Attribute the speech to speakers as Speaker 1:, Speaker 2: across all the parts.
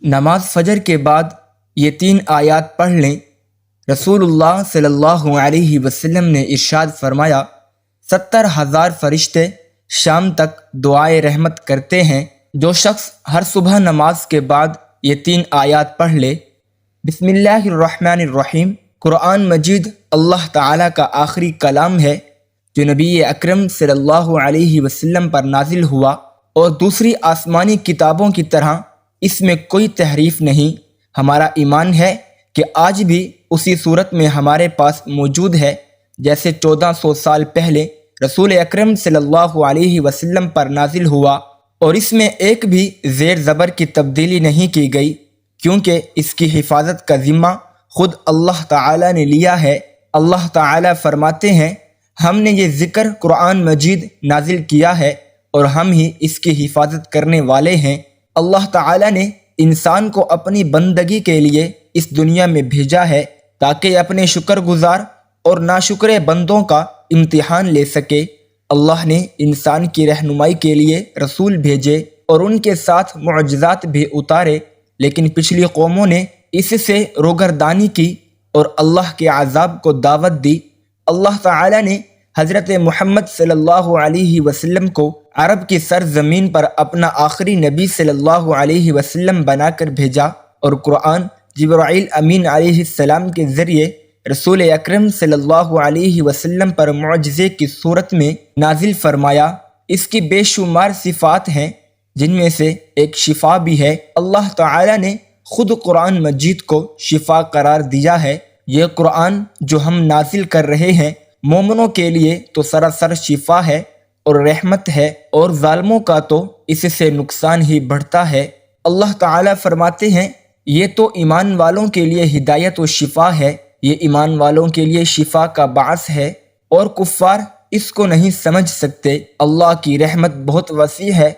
Speaker 1: نماز فجر کے بعد یہ 3 آیات پڑھ لیں۔ رسول اللہ صلی اللہ علیہ وسلم نے ارشاد فرمایا، 70,000 فرشتے شام تک دعائے رحمت کرتے ہیں۔ جو شخص ہر صبح نماز کے بعد یہ 3 آیات پڑھ لے۔ بسم اللہ الرحمن الرحیم۔ قرآن مجید اللہ تعالیٰ کا آخری کلام ہے جو نبی اکرم صلی اللہ علیہ وسلم پر نازل ہوا، اور دوسری آسمانی کتابوں کی طرح اس میں کوئی تحریف نہیں۔ ہمارا ایمان ہے کہ آج بھی اسی صورت میں ہمارے پاس موجود ہے جیسے 1400 سال پہلے رسول اکرم صلی اللہ علیہ وسلم پر نازل ہوا، اور اس میں ایک بھی زیر زبر کی تبدیلی نہیں کی گئی، کیونکہ اس کی حفاظت کا ذمہ خود اللہ تعالیٰ نے لیا ہے۔ اللہ تعالیٰ فرماتے ہیں، ہم نے یہ ذکر قرآن مجید نازل کیا ہے اور ہم ہی اس کی حفاظت کرنے والے ہیں۔ اللہ تعالیٰ نے انسان کو اپنی بندگی کے لیے اس دنیا میں بھیجا ہے تاکہ اپنے شکر گزار اور ناشکر بندوں کا امتحان لے سکے۔ اللہ نے انسان کی رہنمائی کے لیے رسول بھیجے اور ان کے ساتھ معجزات بھی اتارے، لیکن پچھلی قوموں نے اس سے روگردانی کی اور اللہ کے عذاب کو دعوت دی۔ اللہ تعالیٰ نے حضرت محمد صلی اللہ علیہ وسلم کو عرب کی سرزمین پر اپنا آخری نبی صلی اللہ علیہ وسلم بنا کر بھیجا، اور قرآن جبرائیل امین علیہ السلام کے ذریعے رسول اکرم صلی اللہ علیہ وسلم پر معجزے کی صورت میں نازل فرمایا۔ اس کی بے شمار صفات ہیں، جن میں سے ایک شفا بھی ہے۔ اللہ تعالیٰ نے خود قرآن مجید کو شفا قرار دیا ہے۔ یہ قرآن جو ہم نازل کر رہے ہیں مومنوں کے لیے تو سراسر شفا ہے اور رحمت ہے، اور ظالموں کا تو اس سے نقصان ہی بڑھتا ہے۔ اللہ تعالیٰ فرماتے ہیں، یہ تو ایمان والوں کے لیے ہدایت و شفا ہے، یہ ایمان والوں کے لیے شفا کا باعث ہے، اور کفار اس کو نہیں سمجھ سکتے۔ اللہ کی رحمت بہت وسیع ہے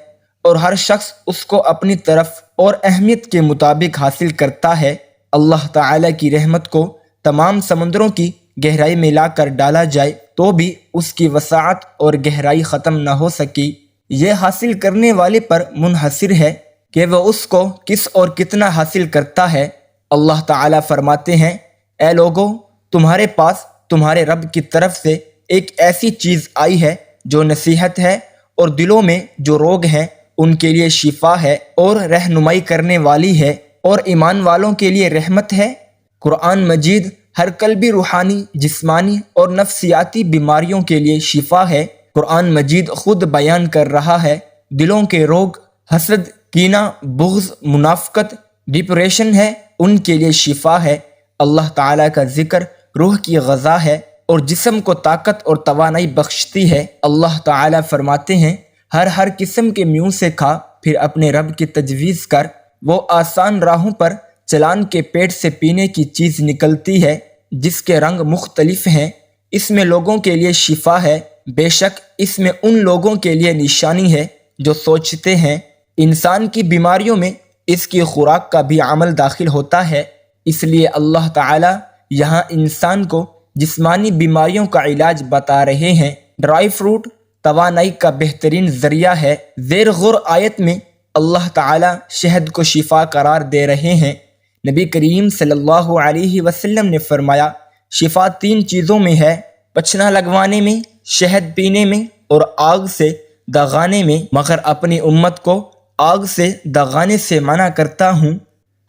Speaker 1: اور ہر شخص اس کو اپنی طرف اور اہمیت کے مطابق حاصل کرتا ہے۔ اللہ تعالیٰ کی رحمت کو تمام سمندروں کی گہرائی میں لا کر ڈالا جائے تو بھی اس کی وسعت اور گہرائی ختم نہ ہو سکی۔ یہ حاصل کرنے والے پر منحصر ہے کہ وہ اس کو کس اور کتنا حاصل کرتا ہے۔ اللہ تعالیٰ فرماتے ہیں، اے لوگو، تمہارے پاس تمہارے رب کی طرف سے ایک ایسی چیز آئی ہے جو نصیحت ہے، اور دلوں میں جو روگ ہیں ان کے لیے شفا ہے اور رہنمائی کرنے والی ہے، اور ایمان والوں کے لیے رحمت ہے۔ قرآن مجید ہر قلبی، روحانی، جسمانی اور نفسیاتی بیماریوں کے لیے شفا ہے۔ قرآن مجید خود بیان کر رہا ہے، دلوں کے روگ، حسد، کینہ، بغض، منافقت، ڈپریشن ہے، ان کے لیے شفا ہے۔ اللہ تعالیٰ کا ذکر روح کی غذا ہے اور جسم کو طاقت اور توانائی بخشتی ہے۔ اللہ تعالیٰ فرماتے ہیں، ہر قسم کے میوہ سے کھا، پھر اپنے رب کی تجویز کر، وہ آسان راہوں پر چلان کے پیٹ سے پینے کی چیز نکلتی ہے جس کے رنگ مختلف ہیں، اس میں لوگوں کے لیے شفا ہے، بے شک اس میں ان لوگوں کے لیے نشانی ہے جو سوچتے ہیں۔ انسان کی بیماریوں میں اس کی خوراک کا بھی عمل داخل ہوتا ہے، اس لیے اللہ تعالیٰ یہاں انسان کو جسمانی بیماریوں کا علاج بتا رہے ہیں۔ ڈرائی فروٹ توانائی کا بہترین ذریعہ ہے۔ زیر غور آیت میں اللہ تعالیٰ شہد کو شفا قرار دے رہے ہیں۔ نبی کریم صلی اللہ علیہ وسلم نے فرمایا، شفا 3 چیزوں میں ہے، پچھنا لگوانے میں، شہد پینے میں، اور آگ سے دغانے میں، مگر اپنی امت کو آگ سے دغانے سے منع کرتا ہوں۔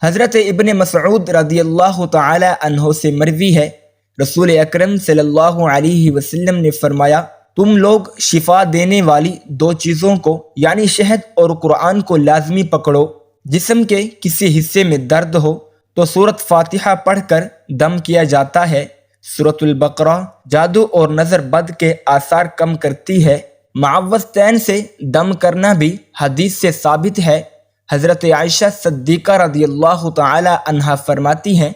Speaker 1: حضرت ابن مسعود رضی اللہ تعالی عنہ سے مروی ہے، رسول اکرم صلی اللہ علیہ وسلم نے فرمایا، تم لوگ شفا دینے والی 2 چیزوں کو یعنی شہد اور قرآن کو لازمی پکڑو۔ جسم کے کسی حصے میں درد ہو تو سورۃ فاتحہ پڑھ کر دم کیا جاتا ہے۔ سورۃ البقرہ جادو اور نظر بد کے آثار کم کرتی ہے۔ معوذتین سے دم کرنا بھی حدیث سے ثابت ہے۔ حضرت عائشہ صدیقہ رضی اللہ تعالی عنہا فرماتی ہیں،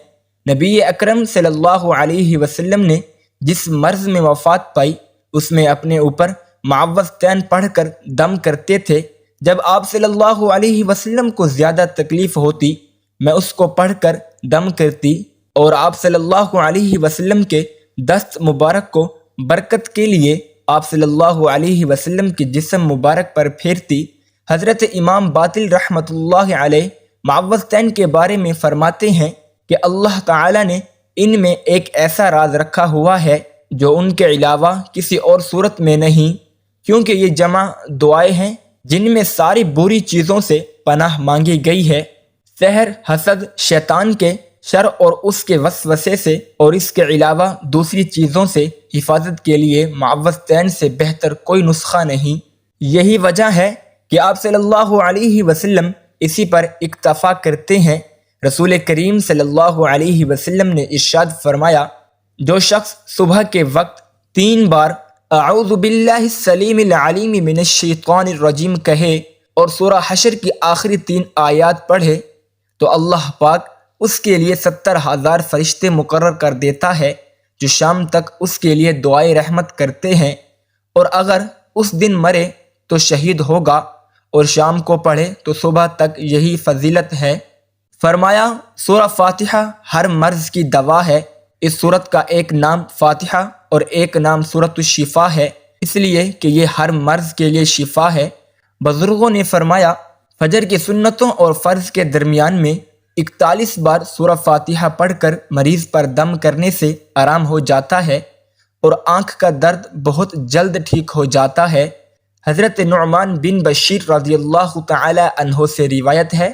Speaker 1: نبی اکرم صلی اللہ علیہ وسلم نے جس مرض میں وفات پائی اس میں اپنے اوپر معوذتین پڑھ کر دم کرتے تھے۔ جب آپ صلی اللہ علیہ وسلم کو زیادہ تکلیف ہوتی میں اس کو پڑھ کر دم کرتی، اور آپ صلی اللہ علیہ وسلم کے دست مبارک کو برکت کے لیے آپ صلی اللہ علیہ وسلم کے جسم مبارک پر پھیرتی۔ حضرت امام باطل رحمۃ اللہ علیہ معوذتین کے بارے میں فرماتے ہیں کہ اللہ تعالیٰ نے ان میں ایک ایسا راز رکھا ہوا ہے جو ان کے علاوہ کسی اور صورت میں نہیں، کیونکہ یہ جمع دعائیں ہیں جن میں ساری بری چیزوں سے پناہ مانگی گئی ہے، سحر، حسد، شیطان کے شر اور اس کے وسوسے سے، اور اس کے علاوہ دوسری چیزوں سے حفاظت کے لیے معوذتین سے بہتر کوئی نسخہ نہیں۔ یہی وجہ ہے کہ آپ صلی اللہ علیہ وسلم اسی پر اکتفا کرتے ہیں۔ رسول کریم صلی اللہ علیہ وسلم نے ارشاد فرمایا، جو شخص صبح کے وقت 3 بار اعوذ باللہ السلیم العلیم من الشیطان الرجیم کہے اور سورہ حشر کی آخری 3 آیات پڑھے تو اللہ پاک اس کے لیے 70,000 فرشتے مقرر کر دیتا ہے جو شام تک اس کے لیے دعائے رحمت کرتے ہیں، اور اگر اس دن مرے تو شہید ہوگا، اور شام کو پڑھے تو صبح تک یہی فضیلت ہے۔ فرمایا سورہ فاتحہ ہر مرض کی دوا ہے۔ اس سورت کا ایک نام فاتحہ اور ایک نام سورۃ الشفا ہے، اس لیے کہ یہ ہر مرض کے لیے شفا ہے۔ بزرگوں نے فرمایا فجر کی سنتوں اور فرض کے درمیان میں 41 بار سورہ فاتحہ پڑھ کر مریض پر دم کرنے سے آرام ہو جاتا ہے اور آنکھ کا درد بہت جلد ٹھیک ہو جاتا ہے۔ حضرت نعمان بن بشیر رضی اللہ تعالی عنہ سے روایت ہے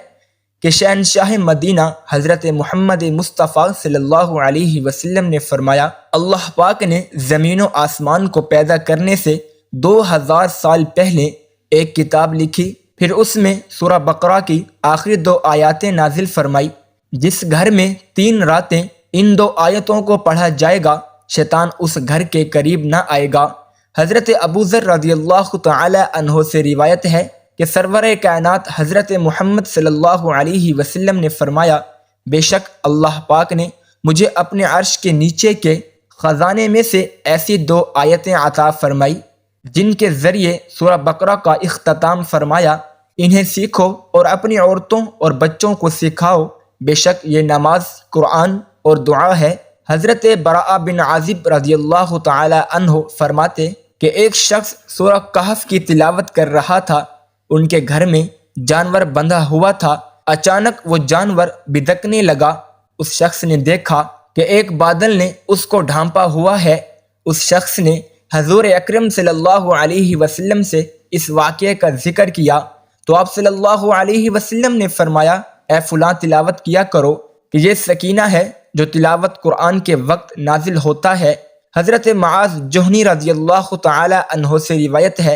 Speaker 1: کہ شہنشاہ مدینہ حضرت محمد مصطفیٰ صلی اللہ علیہ وسلم نے فرمایا، اللہ پاک نے زمین و آسمان کو پیدا کرنے سے 2000 سال پہلے ایک کتاب لکھی، پھر اس میں سورہ بقرہ کی آخری 2 آیاتیں نازل فرمائی۔ جس گھر میں 3 راتیں ان 2 آیتوں کو پڑھا جائے گا شیطان اس گھر کے قریب نہ آئے گا۔ حضرت ابو ذر رضی اللہ تعالی عنہ سے روایت ہے کہ سرور کائنات حضرت محمد صلی اللہ علیہ وسلم نے فرمایا، بے شک اللہ پاک نے مجھے اپنے عرش کے نیچے کے خزانے میں سے ایسی 2 آیتیں عطا فرمائی جن کے ذریعے سورہ بقرہ کا اختتام فرمایا، انہیں سیکھو اور اپنی عورتوں اور بچوں کو سکھاؤ، بے شک یہ نماز، قرآن اور دعا ہے۔ حضرت براء بن عازب رضی اللہ تعالی عنہ فرماتے کہ ایک شخص سورہ کہف کی تلاوت کر رہا تھا، ان کے گھر میں جانور بندھا ہوا تھا، اچانک وہ جانور بدکنے لگا۔ اس شخص نے دیکھا کہ ایک بادل نے اس کو ڈھانپا ہوا ہے۔ اس شخص نے حضور اکرم صلی اللہ علیہ وسلم سے اس واقعے کا ذکر کیا تو آپ صلی اللہ علیہ وسلم نے فرمایا، اے فلاں تلاوت کیا کرو کہ یہ سکینہ ہے جو تلاوت قرآن کے وقت نازل ہوتا ہے۔ حضرت معاذ جہنی رضی اللہ تعالی عنہ سے روایت ہے،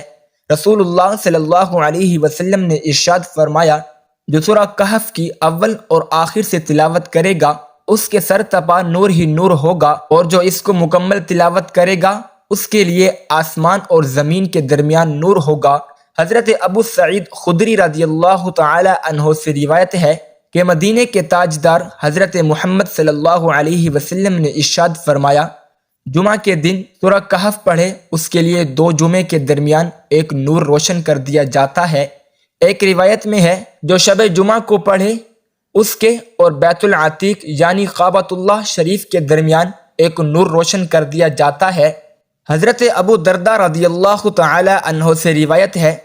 Speaker 1: رسول اللہ صلی اللہ علیہ وسلم نے ارشاد فرمایا، جو سورہ کہف کی اول اور آخر سے تلاوت کرے گا اس کے سر تپا نور ہی نور ہوگا، اور جو اس کو مکمل تلاوت کرے گا اس کے لیے آسمان اور زمین کے درمیان نور ہوگا۔ حضرت ابو سعید خدری رضی اللہ تعالی عنہ سے روایت ہے کہ مدینہ کے تاجدار حضرت محمد صلی اللہ علیہ وسلم نے ارشاد فرمایا، جمعہ کے دن سورہ کہف پڑھے اس کے لیے 2 جمعے کے درمیان ایک نور روشن کر دیا جاتا ہے۔ ایک روایت میں ہے، جو شب جمعہ کو پڑھے اس کے اور بیت العتیق یعنی کعبۃ اللہ شریف کے درمیان ایک نور روشن کر دیا جاتا ہے۔ حضرت ابو درداء رضی اللہ تعالی عنہ سے روایت ہے،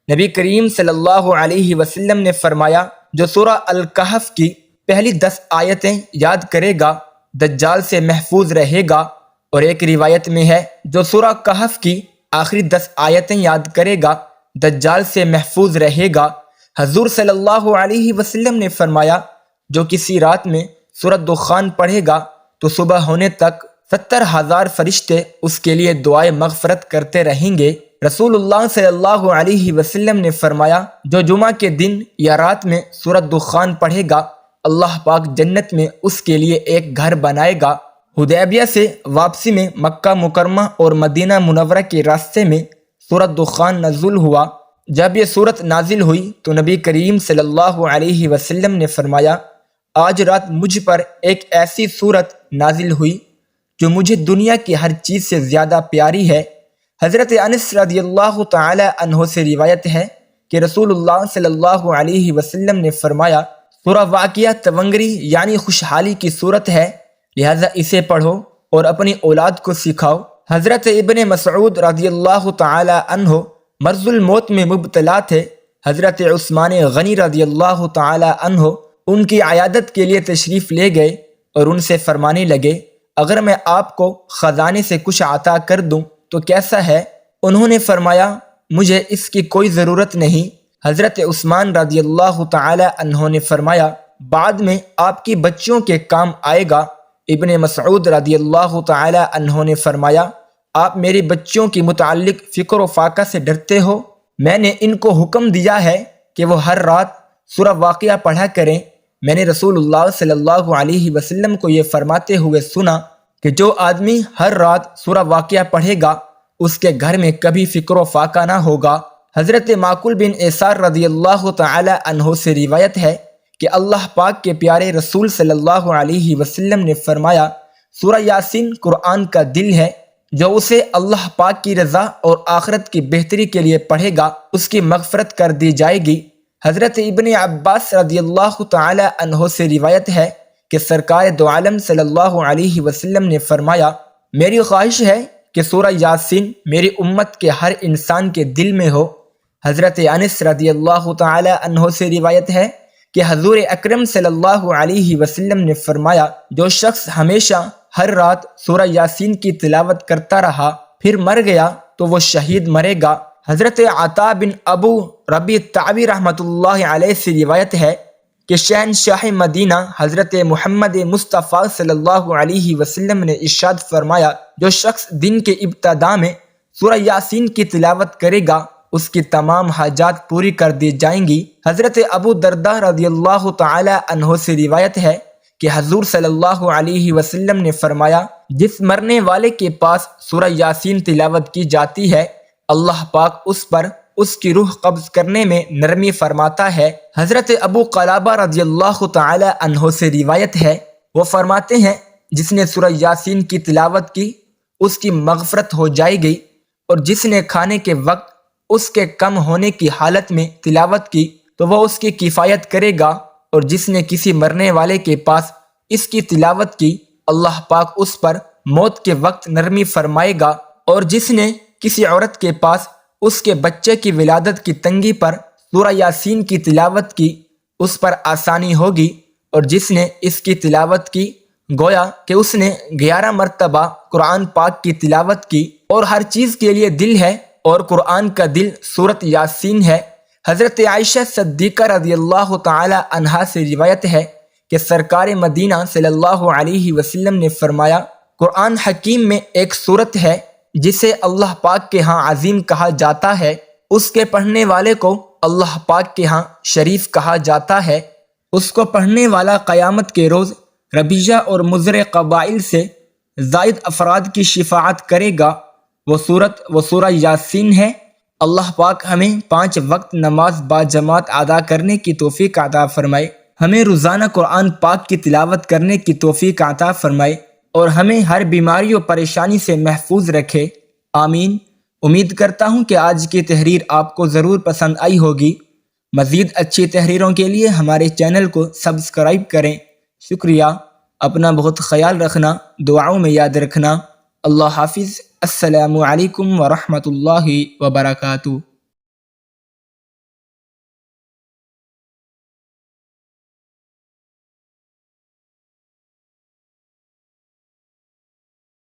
Speaker 1: نبی کریم صلی اللہ علیہ وسلم نے فرمایا، جو سورہ الکہف کی پہلی 10 آیتیں یاد کرے گا دجال سے محفوظ رہے گا، اور ایک روایت میں ہے، جو سورہ کہف کی آخری 10 آیتیں یاد کرے گا دجال سے محفوظ رہے گا۔ حضور صلی اللہ علیہ وسلم نے فرمایا، جو کسی رات میں سورہ دخان پڑھے گا تو صبح ہونے تک 70,000 فرشتے اس کے لیے دعائے مغفرت کرتے رہیں گے۔ رسول اللہ صلی اللہ علیہ وسلم نے فرمایا، جو جمعہ کے دن یا رات میں سورہ دخان پڑھے گا اللہ پاک جنت میں اس کے لیے ایک گھر بنائے گا۔ حدیبیہ سے واپسی میں مکہ مکرمہ اور مدینہ منورہ کے راستے میں سورہ دخان نزول ہوا۔ جب یہ سورت نازل ہوئی تو نبی کریم صلی اللہ علیہ وسلم نے فرمایا، آج رات مجھ پر ایک ایسی سورت نازل ہوئی جو مجھے دنیا کی ہر چیز سے زیادہ پیاری ہے۔ حضرت انس رضی اللہ تعالی عنہ سے روایت ہے کہ رسول اللہ صلی اللہ علیہ وسلم نے فرمایا، سورہ واقعہ تونگری یعنی خوشحالی کی صورت ہے، لہذا اسے پڑھو اور اپنی اولاد کو سکھاؤ۔ حضرت ابن مسعود رضی اللہ تعالی عنہ مرض الموت میں مبتلا تھے۔ حضرت عثمان غنی رضی اللہ تعالی عنہ ان کی عیادت کے لیے تشریف لے گئے اور ان سے فرمانے لگے اگر میں آپ کو خزانے سے کچھ عطا کر دوں تو کیسا ہے؟ انہوں نے فرمایا مجھے اس کی کوئی ضرورت نہیں۔ حضرت عثمان رضی اللہ تعالی عنہ نے فرمایا بعد میں آپ کی بچیوں کے کام آئے گا۔ ابن مسعود رضی اللہ تعالی عنہ نے فرمایا آپ میری بچیوں کی متعلق فکر و فاقہ سے ڈرتے ہو؟ میں نے ان کو حکم دیا ہے کہ وہ ہر رات سورہ واقعہ پڑھا کریں۔ میں نے رسول اللہ صلی اللہ علیہ وسلم کو یہ فرماتے ہوئے سنا کہ جو آدمی ہر رات سورہ واقعہ پڑھے گا اس کے گھر میں کبھی فکر و فاقہ نہ ہوگا۔ حضرت معقل بن یسار رضی اللہ تعالی عنہ سے روایت ہے کہ اللہ پاک کے پیارے رسول صلی اللہ علیہ وسلم نے فرمایا سورہ یاسین قرآن کا دل ہے، جو اسے اللہ پاک کی رضا اور آخرت کی بہتری کے لیے پڑھے گا اس کی مغفرت کر دی جائے گی۔ حضرت ابن عباس رضی اللہ تعالی عنہ سے روایت ہے کہ سرکار دو عالم صلی اللہ علیہ وسلم نے فرمایا میری خواہش ہے کہ سورہ یاسین میری امت کے ہر انسان کے دل میں ہو۔ حضرت انس رضی اللہ تعالی عنہ سے روایت ہے کہ حضور اکرم صلی اللہ علیہ وسلم نے فرمایا جو شخص ہمیشہ ہر رات سورہ یاسین کی تلاوت کرتا رہا پھر مر گیا تو وہ شہید مرے گا۔ حضرت عطا بن ابو ربیع التعبی رحمۃ اللہ علیہ سے روایت ہے کہ شہنشاہ مدینہ حضرت محمد مصطفیٰ صلی اللہ علیہ وسلم نے ارشاد فرمایا جو شخص دن کے ابتدا میں سورہ یاسین کی تلاوت کرے گا اس کی تمام حاجات پوری کر دی جائیں گی۔ حضرت ابو درداء رضی اللہ تعالی عنہ سے روایت ہے کہ حضور صلی اللہ علیہ وسلم نے فرمایا جس مرنے والے کے پاس سورہ یاسین تلاوت کی جاتی ہے اللہ پاک اس پر اس کی روح قبض کرنے میں نرمی فرماتا ہے۔ حضرت ابو قلابہ رضی اللہ تعالی عنہ سے روایت ہے وہ فرماتے ہیں جس نے سورہ یاسین کی تلاوت کی اس کی مغفرت ہو جائے گی، اور جس نے کھانے کے وقت اس کے کم ہونے کی حالت میں تلاوت کی تو وہ اس کی کفایت کرے گا، اور جس نے کسی مرنے والے کے پاس اس کی تلاوت کی اللہ پاک اس پر موت کے وقت نرمی فرمائے گا، اور جس نے کسی عورت کے پاس اس کے بچے کی ولادت کی تنگی پر سورہ یاسین کی تلاوت کی اس پر آسانی ہوگی، اور جس نے اس کی تلاوت کی گویا کہ اس نے 11 مرتبہ قرآن پاک کی تلاوت کی، اور ہر چیز کے لیے دل ہے اور قرآن کا دل سورۃ یاسین ہے۔ حضرت عائشہ صدیقہ رضی اللہ تعالی عنہا سے روایت ہے کہ سرکار مدینہ صلی اللہ علیہ وسلم نے فرمایا قرآن حکیم میں ایک سورت ہے جسے اللہ پاک کے ہاں عظیم کہا جاتا ہے، اس کے پڑھنے والے کو اللہ پاک کے ہاں شریف کہا جاتا ہے، اس کو پڑھنے والا قیامت کے روز ربیہ اور مضر قبائل سے زائد افراد کی شفاعت کرے گا۔ وہ سورہ یاسین ہے۔ اللہ پاک ہمیں 5 وقت نماز با جماعت ادا کرنے کی توفیق عطا فرمائے، ہمیں روزانہ قرآن پاک کی تلاوت کرنے کی توفیق عطا فرمائے، اور ہمیں ہر بیماری و پریشانی سے محفوظ رکھے، آمین۔ امید کرتا ہوں کہ آج کی تحریر آپ کو ضرور پسند آئی ہوگی۔ مزید اچھی تحریروں کے لیے ہمارے چینل کو سبسکرائب کریں۔ شکریہ۔ اپنا بہت خیال رکھنا، دعاؤں میں یاد رکھنا۔ اللہ حافظ۔ السلام علیکم ورحمۃ اللہ وبرکاتہ۔